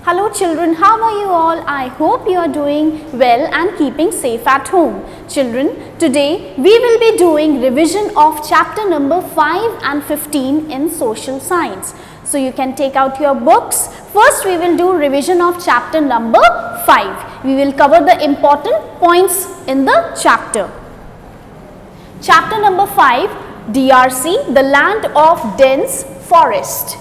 Hello children, how are you all? I hope you are doing well and keeping safe at home. Children, today we will be doing revision of chapter number 5 and 15 in social science. So you can take out your books. First we will do revision of chapter number 5. We will cover the important points in the chapter. Chapter number 5, DRC, the land of dense forest.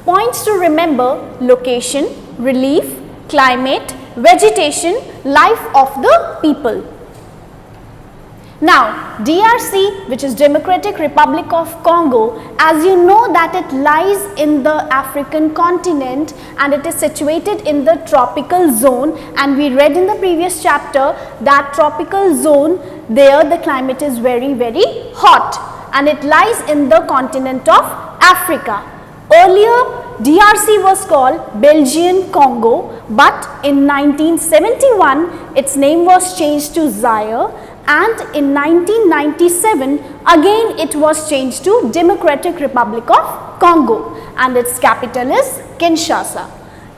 Points to remember: location, relief, climate, vegetation, life of the people. Now, DRC, which is Democratic Republic of Congo, as you know that it lies in the African continent and it is situated in the tropical zone, and we read in the previous chapter that tropical zone, there the climate is very hot and it lies in the continent of Africa. Earlier, DRC was called Belgian Congo, but in 1971, its name was changed to Zaire, and in 1997, again it was changed to Democratic Republic of Congo, and its capital is Kinshasa.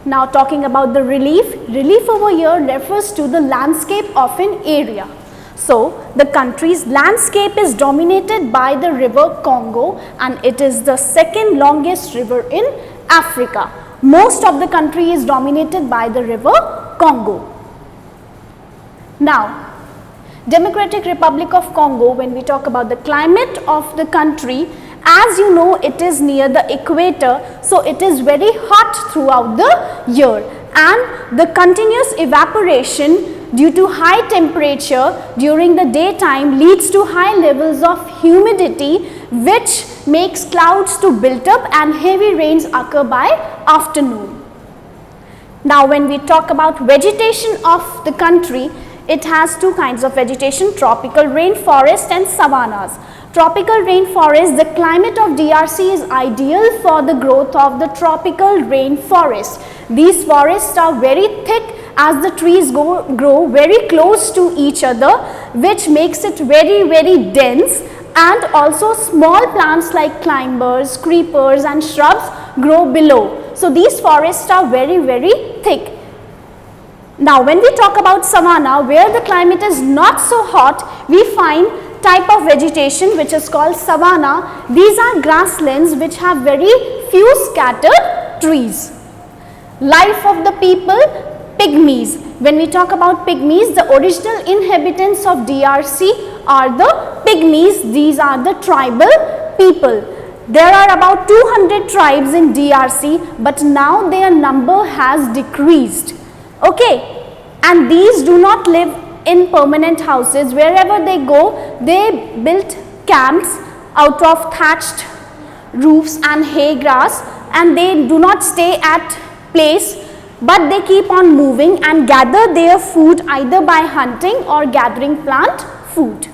Now talking about the relief, relief over here refers to the landscape of an area. So, the country's landscape is dominated by the river Congo, and it is the second longest river in Africa. Most of the country is dominated by the river Congo. Now, Democratic Republic of Congo, when we talk about the climate of the country, as you know, it is near the equator, so it is very hot throughout the year, and the continuous evaporation due to high temperature during the daytime leads to high levels of humidity, which makes clouds to build up and heavy rains occur by afternoon. Now when we talk about vegetation of the country, it has two kinds of vegetation: tropical rainforest and savannas. Tropical rainforest, the climate of DRC is ideal for the growth of the tropical rainforest. These forests are very thick as the trees grow very close to each other, which makes it very dense, and also small plants like climbers, creepers and shrubs grow below. So these forests are very thick. Now when we talk about savanna, where the climate is not so hot, we find type of vegetation which is called savanna. These are grasslands which have very few scattered trees. Life of the people: pygmies. When we talk about pygmies, the original inhabitants of DRC are the pygmies. These are the tribal people. There are about 200 tribes in DRC, but now their number has decreased. Okay, and these do not live in permanent houses. Wherever they go, they build camps out of thatched roofs and hay grass, and they do not stay at place, but they keep on moving and gather their food either by hunting or gathering plant food.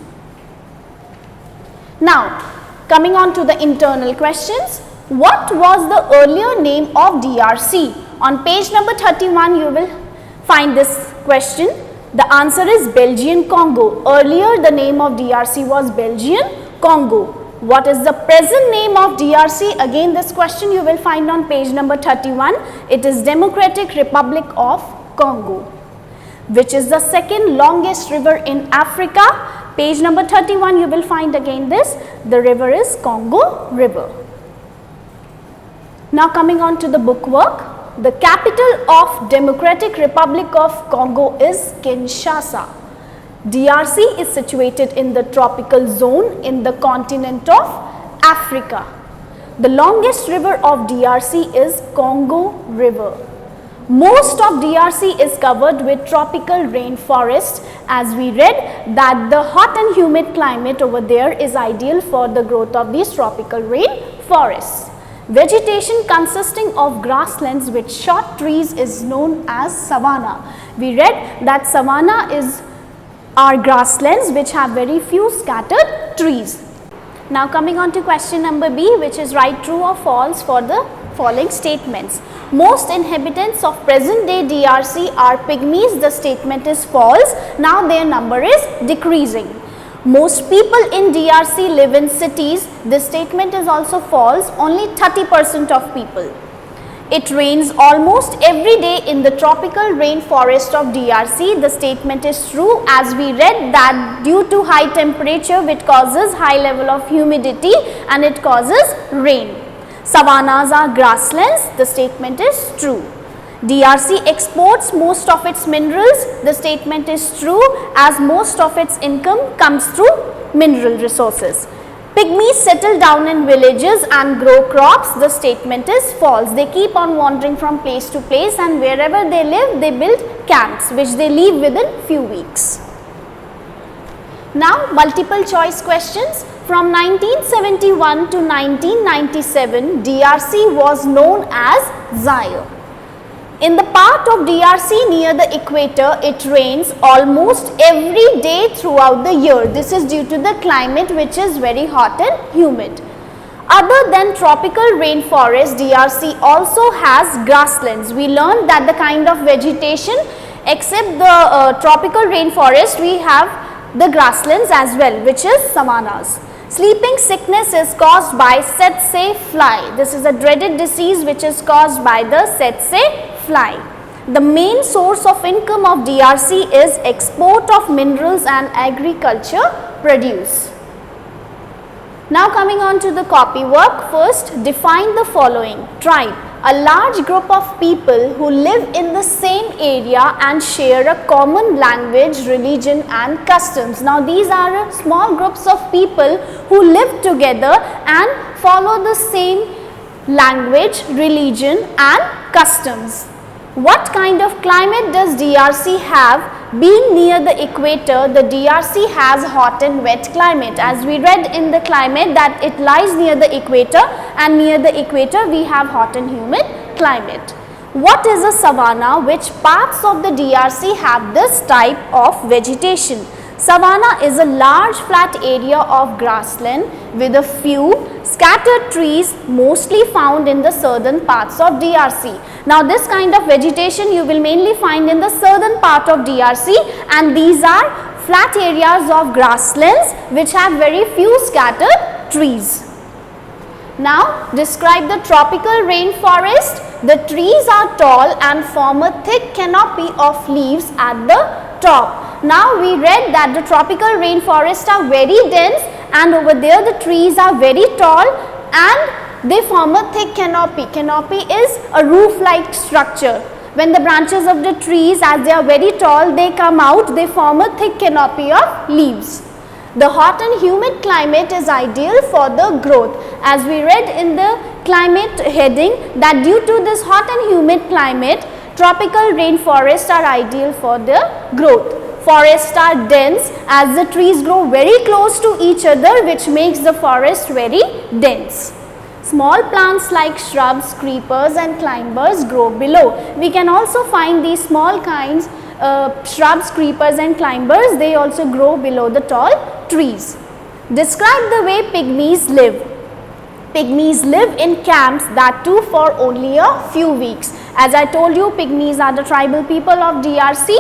Now, coming on to the internal questions. What was the earlier name of DRC? On page number 31, you will find this question. The answer is Belgian Congo. Earlier, the name of DRC was Belgian Congo. What is the present name of DRC? Again, this question you will find on page number 31. It is Democratic Republic of Congo, which is the second longest river in Africa. Page number 31, you will find again this. The river is Congo River. Now coming on to the bookwork. The capital of Democratic Republic of Congo is Kinshasa. DRC is situated in the tropical zone in the continent of Africa. The longest river of DRC is Congo River. Most of DRC is covered with tropical rainforest, as we read that the hot and humid climate over there is ideal for the growth of these tropical rainforests. Vegetation consisting of grasslands with short trees is known as savanna. We read that savanna are grasslands which have very few scattered trees. Now coming on to question number B, which is write true or false for the following statements. Most inhabitants of present day DRC are pygmies. The statement is false. Now their number is decreasing. Most people in DRC live in cities. This statement is also false. Only 30% of people. It rains almost every day in the tropical rainforest of DRC. The statement is true, as we read that due to high temperature which causes high level of humidity and it causes rain. Savannas are grasslands. The statement is true. DRC exports most of its minerals. The statement is true, as most of its income comes through mineral resources. Pygmies settle down in villages and grow crops. The statement is false. They keep on wandering from place to place, and wherever they live, they build camps which they leave within few weeks. Now, multiple choice questions. From 1971 to 1997, DRC was known as Zaire. In the part of DRC near the equator, it rains almost every day throughout the year. This is due to the climate which is very hot and humid. Other than tropical rainforest, DRC also has grasslands. We learned that the kind of vegetation, except the tropical rainforest, we have the grasslands as well, which is savannas. Sleeping sickness is caused by tsetse fly. This is a dreaded disease which is caused by the tsetse fly. The main source of income of DRC is export of minerals and agriculture produce. Now coming on to the copy work, first define the following. Tribe, a large group of people who live in the same area and share a common language, religion and customs. Now these are small groups of people who live together and follow the same language, religion and customs. What kind of climate does DRC have? Being near the equator, the DRC has hot and wet climate. As we read in the climate that it lies near the equator, and near the equator we have hot and humid climate. What is a savanna? Which parts of the DRC have this type of vegetation? Savanna is a large flat area of grassland with a few scattered trees, mostly found in the southern parts of DRC. Now this kind of vegetation you will mainly find in the southern part of DRC, and these are flat areas of grasslands which have very few scattered trees. Now describe the tropical rainforest. The trees are tall and form a thick canopy of leaves at the top. Now we read that the tropical rainforests are very dense, and over there the trees are very tall and they form a thick canopy. Canopy is a roof-like structure. When the branches of the trees, as they are very tall, they come out, they form a thick canopy of leaves. The hot and humid climate is ideal for the growth. As we read in the climate heading that due to this hot and humid climate, tropical rainforests are ideal for the growth. Forests are dense as the trees grow very close to each other, which makes the forest very dense. Small plants like shrubs, creepers and climbers grow below. We can also find these small kinds shrubs, creepers and climbers. They also grow below the tall trees. Describe the way pygmies live. Pygmies live in camps, that too for only a few weeks. As I told you, pygmies are the tribal people of DRC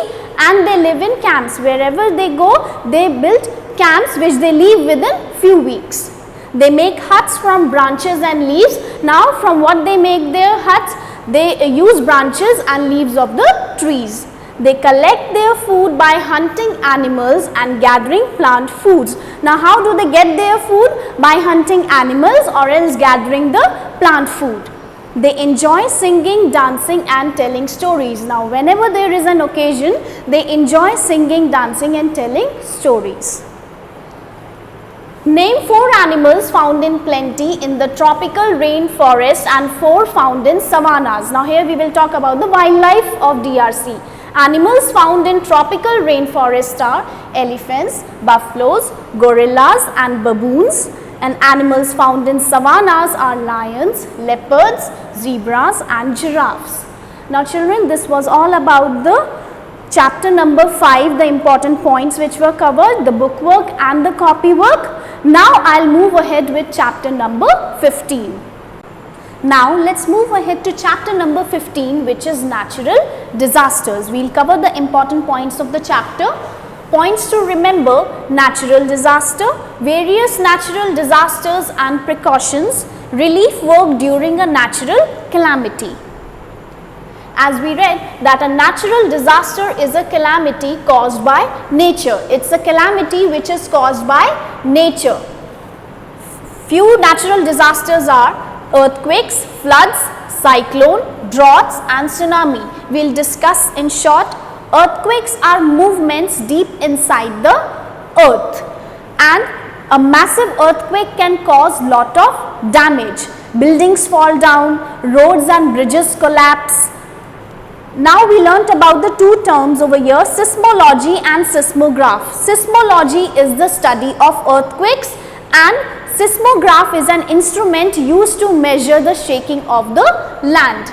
and they live in camps. Wherever they go, they build camps which they leave within few weeks. They make huts from branches and leaves. Now from what they make their huts? They use branches and leaves of the trees. They collect their food by hunting animals and gathering plant foods. Now how do they get their food? By hunting animals or else gathering the plant food. They enjoy singing, dancing and telling stories. Now whenever there is an occasion, they enjoy singing, dancing and telling stories. Name 4 animals found in plenty in the tropical rainforest and 4 found in savannas. Now here we will talk about the wildlife of DRC. Animals found in tropical rainforest are elephants, buffaloes, gorillas and baboons, and animals found in savannas are lions, leopards, zebras and giraffes. Now children, this was all about the chapter number 5, the important points which were covered, the book work and the copy work. Now I'll move ahead with chapter number 15. Now let's move ahead to chapter number 15, which is natural disasters. We'll cover the important points of the chapter. Points to remember: natural disaster, various natural disasters and precautions, relief work during a natural calamity. As we read that a natural disaster is a calamity caused by nature. It's a calamity which is caused by nature. Few natural disasters are earthquakes, floods, cyclone, droughts and tsunami. We'll discuss in short. Earthquakes are movements deep inside the earth, and a massive earthquake can cause lot of damage. Buildings fall down, roads and bridges collapse. Now we learnt about the two terms over here, seismology and seismograph. Seismology is the study of earthquakes and seismograph is an instrument used to measure the shaking of the land.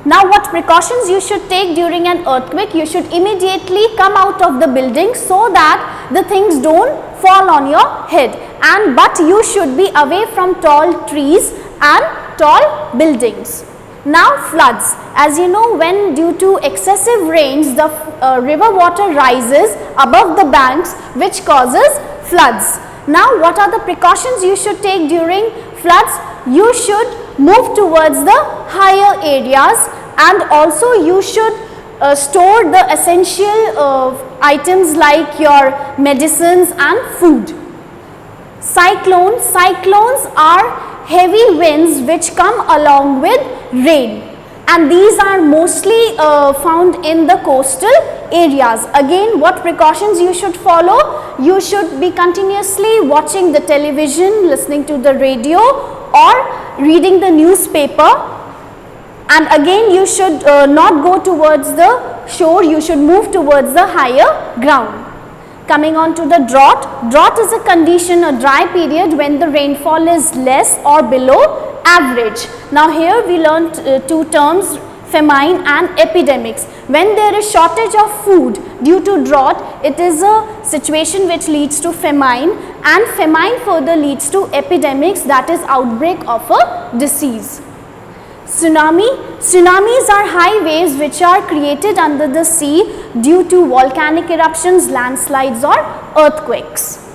Now what precautions you should take during an earthquake? You should immediately come out of the building so that the things don't fall on your head, but you should be away from tall trees and tall buildings. Now floods. As you know, when due to excessive rains the river water rises above the banks which causes floods. Now what are the precautions you should take during floods? You should move towards the higher areas, and also you should store the essential items like your medicines and food. Cyclones. Cyclones are heavy winds which come along with rain, and these are mostly found in the coastal areas. Again, what precautions you should follow? You should be continuously watching the television, listening to the radio or reading the newspaper, and again you should not go towards the shore, you should move towards the higher ground. Coming on to the drought. Drought is a condition, a dry period when the rainfall is less or below average. Now here we learned two terms, famine and epidemics. When there is shortage of food due to drought, it is a situation which leads to famine, and famine further leads to epidemics, that is outbreak of a disease. Tsunami. Tsunamis are high waves which are created under the sea due to volcanic eruptions, landslides or earthquakes.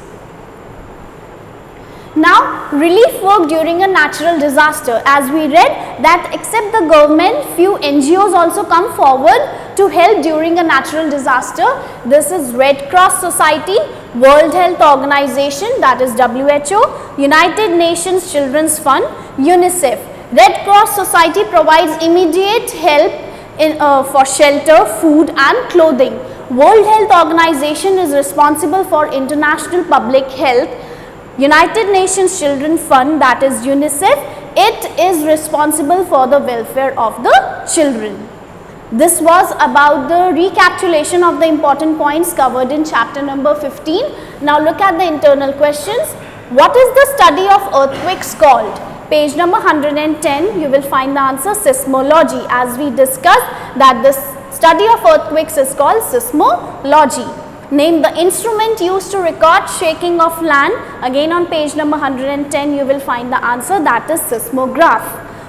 Now relief work during a natural disaster. As we read that except the government, few NGOs also come forward to help during a natural disaster. This is Red Cross Society, World Health Organization, that is WHO, United Nations Children's Fund, UNICEF. Red Cross Society provides immediate help for shelter, food and clothing. World Health Organization is responsible for international public health. United Nations Children Fund, that is UNICEF, it is responsible for the welfare of the children. This was about the recapitulation of the important points covered in chapter number 15. Now look at the internal questions. What is the study of earthquakes called? Page number 110, you will find the answer, seismology. As we discussed that the study of earthquakes is called seismology. Name the instrument used to record shaking of land. Again on page number 110 you will find the answer, that is seismograph.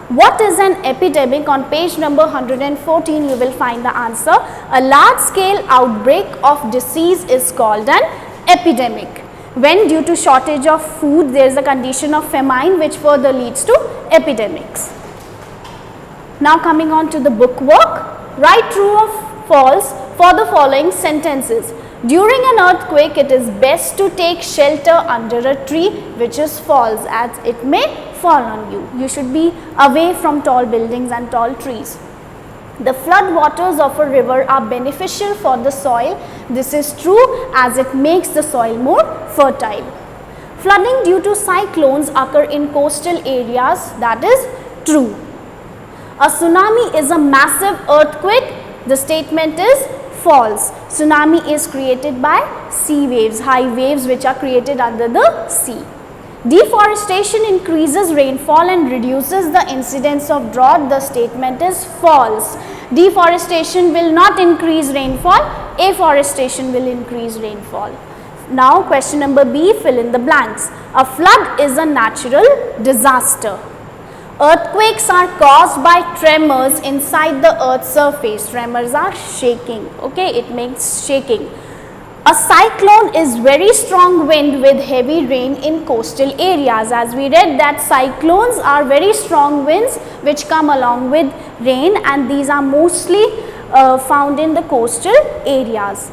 What is an epidemic? On page number 114 you will find the answer. A large scale outbreak of disease is called an epidemic. When due to shortage of food there is a condition of famine which further leads to epidemics. Now coming on to the book work. Write true or false for the following sentences. During an earthquake it is best to take shelter under a tree, which is false, as it may fall on you. You should be away from tall buildings and tall trees. The flood waters of a river are beneficial for the soil. This is true, as it makes the soil more fertile. Flooding due to cyclones occur in coastal areas. That is true. A tsunami is a massive earthquake. The statement is false. Tsunami is created by sea waves, high waves which are created under the sea. Deforestation increases rainfall and reduces the incidence of drought. The statement is false. Deforestation will not increase rainfall, afforestation will increase rainfall. Now question number B, fill in the blanks. A flood is a natural disaster. Earthquakes are caused by tremors inside the earth's surface. Tremors are shaking, okay, it makes shaking. A cyclone is very strong wind with heavy rain in coastal areas. As we read that cyclones are very strong winds which come along with rain, and these are mostly found in the coastal areas.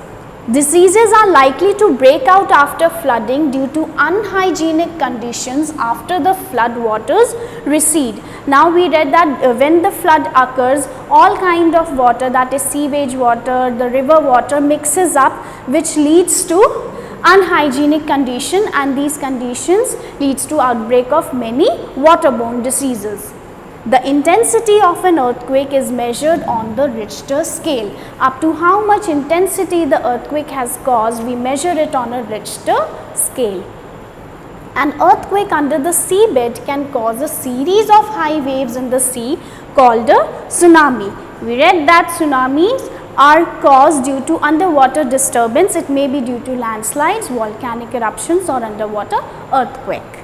Diseases are likely to break out after flooding due to unhygienic conditions after the flood waters recede. Now we read that when the flood occurs, all kind of water, that is sewage water, the river water mixes up, which leads to unhygienic condition, and these conditions leads to outbreak of many waterborne diseases. The intensity of an earthquake is measured on the Richter scale. Up to how much intensity the earthquake has caused, we measure it on a Richter scale. An earthquake under the seabed can cause a series of high waves in the sea called a tsunami. We read that tsunamis are caused due to underwater disturbance. It may be due to landslides, volcanic eruptions, or underwater earthquake.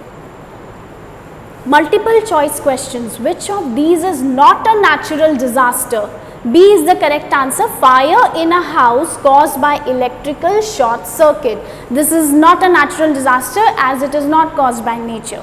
Multiple choice questions. Which of these is not a natural disaster? B is the correct answer. Fire in a house caused by electrical short circuit. This is not a natural disaster as it is not caused by nature.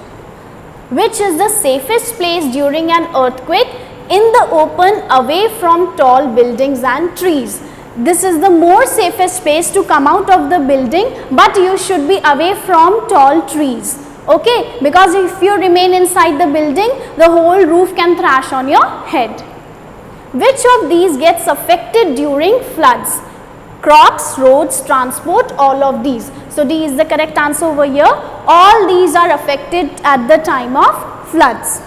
Which is the safest place during an earthquake? In the open, away from tall buildings and trees. This is the more safest space to come out of the building, but you should be away from tall trees. Okay, because if you remain inside the building, the whole roof can crash on your head. Which of these gets affected during floods? Crops, roads, transport, all of these. So D is the correct answer over here. All these are affected at the time of floods.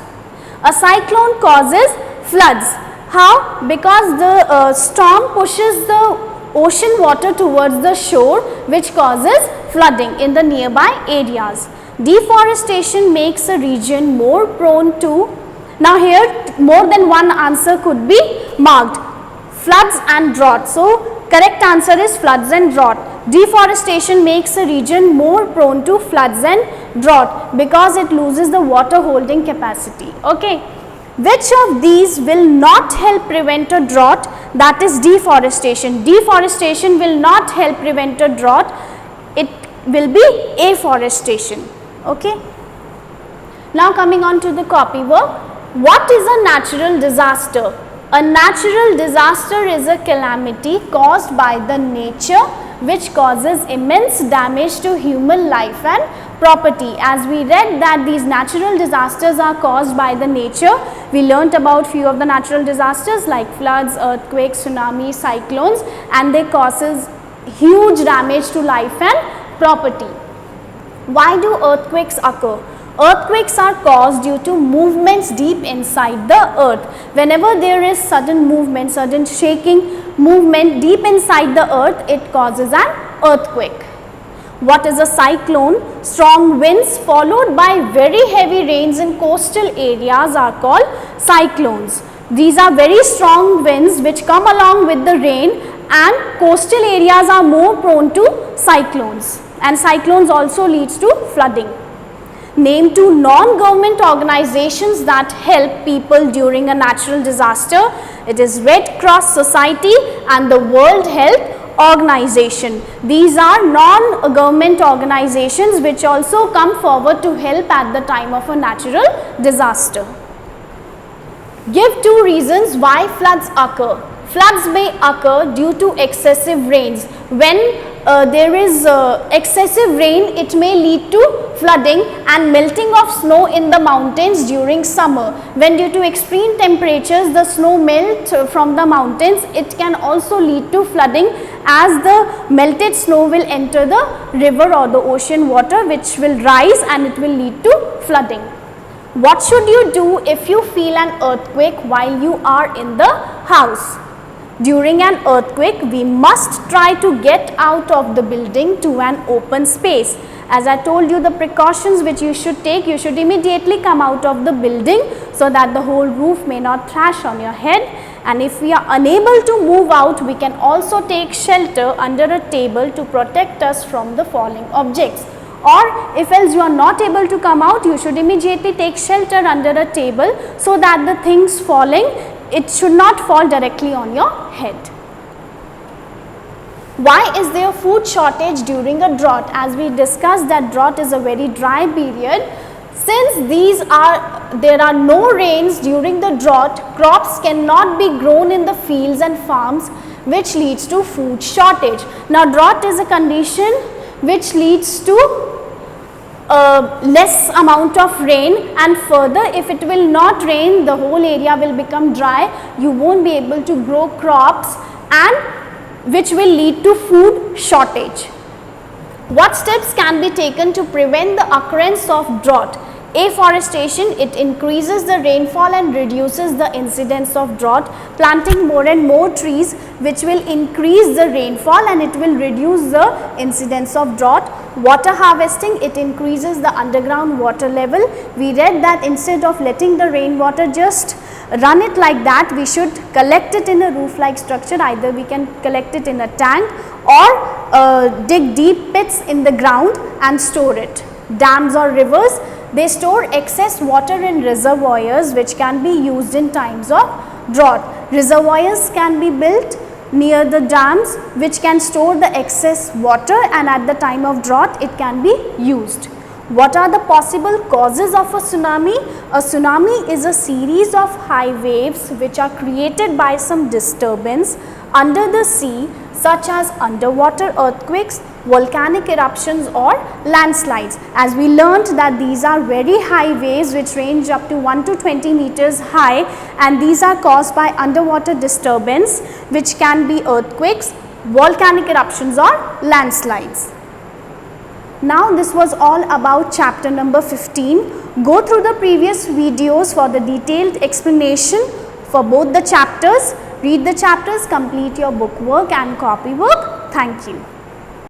A cyclone causes floods. How? Because the storm pushes the ocean water towards the shore, which causes flooding in the nearby areas. Deforestation makes a region more prone to, now here more than one answer could be marked, floods and drought. So correct answer is floods and drought. Deforestation makes a region more prone to floods and drought because it loses the water holding capacity. Okay. Which of these will not help prevent a drought? That is deforestation. Deforestation will not help prevent a drought. It will be afforestation. Okay. Now coming on to the copy work. What is a natural disaster? A natural disaster is a calamity caused by the nature which causes immense damage to human life and property. As we read that these natural disasters are caused by the nature, we learnt about few of the natural disasters like floods, earthquakes, tsunamis, cyclones, and they causes huge damage to life and property. Why do earthquakes occur? Earthquakes are caused due to movements deep inside the earth. Whenever there is sudden movement, sudden shaking movement deep inside the earth, it causes an earthquake. What is a cyclone? Strong winds followed by very heavy rains in coastal areas are called cyclones. These are very strong winds which come along with the rain, and coastal areas are more prone to cyclones, and cyclones also leads to flooding. Name two non-government organizations that help people during a natural disaster. It is Red Cross Society and the World Health Organization. These are non-government organizations which also come forward to help at the time of a natural disaster. Give two reasons why floods occur. Floods may occur due to excessive rains. When there is excessive rain, it may lead to flooding and melting of snow in the mountains during summer. When due to extreme temperatures the snow melts from the mountains, it can also lead to flooding as the melted snow will enter the river or the ocean water, which will rise and it will lead to flooding. What should you do if you feel an earthquake while you are in the house? During an earthquake, we must try to get out of the building to an open space. As I told you, the precautions which you should take, you should immediately come out of the building so that the whole roof may not crash on your head. And if we are unable to move out, we can also take shelter under a table to protect us from the falling objects. Or if else you are not able to come out, you should immediately take shelter under a table so that the things falling, it should not fall directly on your head. Why is there food shortage during a drought? As we discussed that drought is a very dry period. Since there are no rains during the drought, crops cannot be grown in the fields and farms, which leads to food shortage. Now drought is a condition which leads to less amount of rain, and further if it will not rain, the whole area will become dry, you won't be able to grow crops, and which will lead to food shortage. What steps can be taken to prevent the occurrence of drought? Afforestation, it increases the rainfall and reduces the incidence of drought. Planting more and more trees which will increase the rainfall and it will reduce the incidence of drought. Water harvesting, it increases the underground water level. We read that instead of letting the rainwater just run it like that, we should collect it in a roof like structure. Either we can collect it in a tank or dig deep pits in the ground and store it. Dams or rivers, they store excess water in reservoirs which can be used in times of drought. Reservoirs can be built near the dams which can store the excess water, and at the time of drought it can be used. What are the possible causes of a tsunami? A tsunami is a series of high waves which are created by some disturbance under the sea, such as underwater earthquakes, volcanic eruptions or landslides. As we learnt that these are very high waves which range up to 1 to 20 meters high, and these are caused by underwater disturbance which can be earthquakes, volcanic eruptions or landslides. Now this was all about chapter number 15. Go through the previous videos for the detailed explanation for both the chapters. Read the chapters, complete your book work and copy work. Thank you.